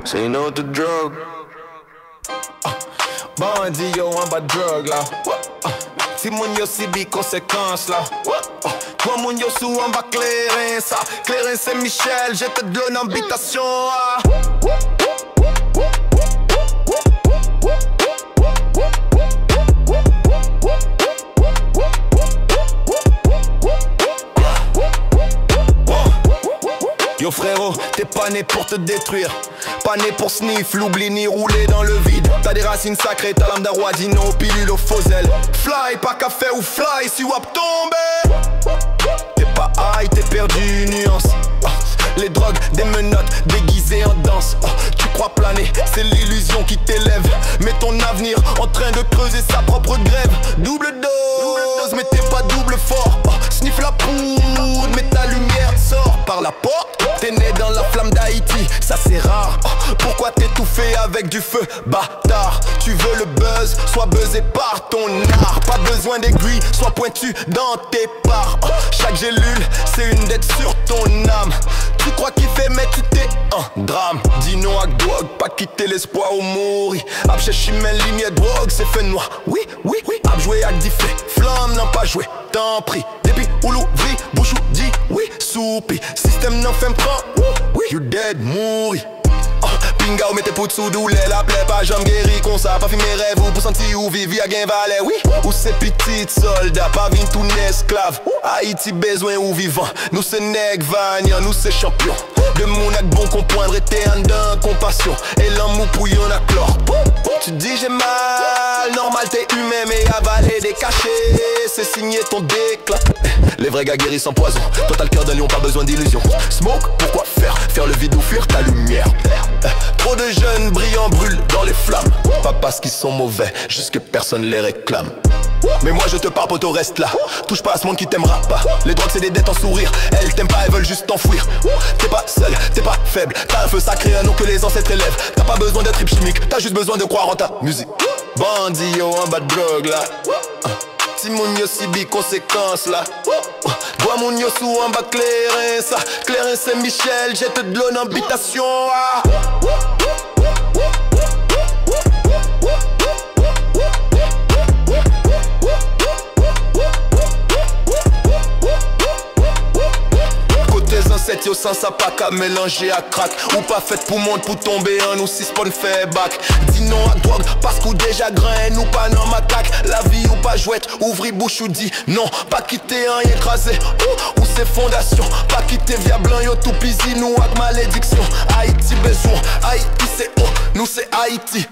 Say no to drug. Bandit yo en bas de drogue là. Si moun yo si bi conséquence là. Toi moun yo sous en bas clairin ça. Clairin Saint-Michel, j'ai te donne invitation. Yo frérot, t'es pas né pour te détruire, pas né pour sniff, l'oubli ni rouler dans le vide. T'as des racines sacrées, ta lame d'Aroadino, pilule au faux zèle. Fly, pas café ou fly, si wap tomber. T'es pas high, t'es perdu, nuance. Les drogues, des menottes, déguisées en danse. Tu crois planer, c'est l'illusion qui t'élève. Mais ton avenir en train de creuser sa propre grève. Double dose, mais t'es pas double fort. Sniff la poudre, mais ta lumière sort par la porte. T'es né dans la flamme d'Haïti, ça c'est rare. Pourquoi t'étouffer avec du feu, bâtard? Tu veux le buzz, sois buzzé par ton art. Pas besoin d'aiguille, sois pointu dans tes parts. Chaque gélule, c'est une dette sur ton âme. Tu crois qu'il fait, mais tu t'es un drame. Dis non à drogue, pas quitter l'espoir ou mourir. Ap chercher mes lignes drogue, c'est fait noir. Oui, oui, oui. Ap jouer à diffé, flamme n'en pas jouer. T'en prie, depuis ou l'ouvri, bouche ou dit oui, soupi. Système n'en fait pas, oui, you dead, mourir. Pinga ou mettez pour sous doulé, la plaie pas jamais guéri comme ça. Pas filmer rêve ou pour sentir ou vivre à gain valet, oui. Ou ces petites soldats, pas vin tout esclave. Haïti besoin ou vivant, nous c'est nèg vagnant, nous c'est champion. De mon acte bon qu'on poindre était en d'un compassion. Et l'amour pour y'en a chlore. Tu dis j'ai mal, normal t'es humain mais avaler des cachets, c'est signer ton déclat. Les vrais gars guéris sans poison, toi t'as le cœur d'un lion, pas besoin d'illusion. Smoke, pourquoi faire? Faire le vide ou fuir ta lumière. Trop de jeunes brillants brûlent dans les flammes. Pas parce qu'ils sont mauvais, juste que personne les réclame. Mais moi je te parle poto, reste là. Touche pas à ce monde qui t'aimera pas. Les drogues c'est des dettes en sourire. Elles t'aiment pas, elles veulent juste t'enfouir. T'es pas seul, t'es pas faible. T'as un feu sacré, un nom que les ancêtres élèvent. T'as pas besoin d'être trip chimique, t'as juste besoin de croire en ta musique. Bandit yo en bas de drogue là. Si moun yo si bi conséquence là. Toi moun yo sous en bas clairin ça. Clairin Saint-Michel, j'ai te de l'eau invitation. Yo sans ça pas qu'à mélanger à crack. Ou pas fait pour monde pour tomber en ou si spawn fait back. Dis non à drogue parce qu'on déjà grain ou pas non macaque. La vie ou pas jouette, ouvri bouche ou dit non. Pas quitter un écrasé ou ses fondations. Pas quitter via blanc yo tout pisi nous avec malédiction. Haïti besoin, Haïti c'est haut, nous c'est Haïti.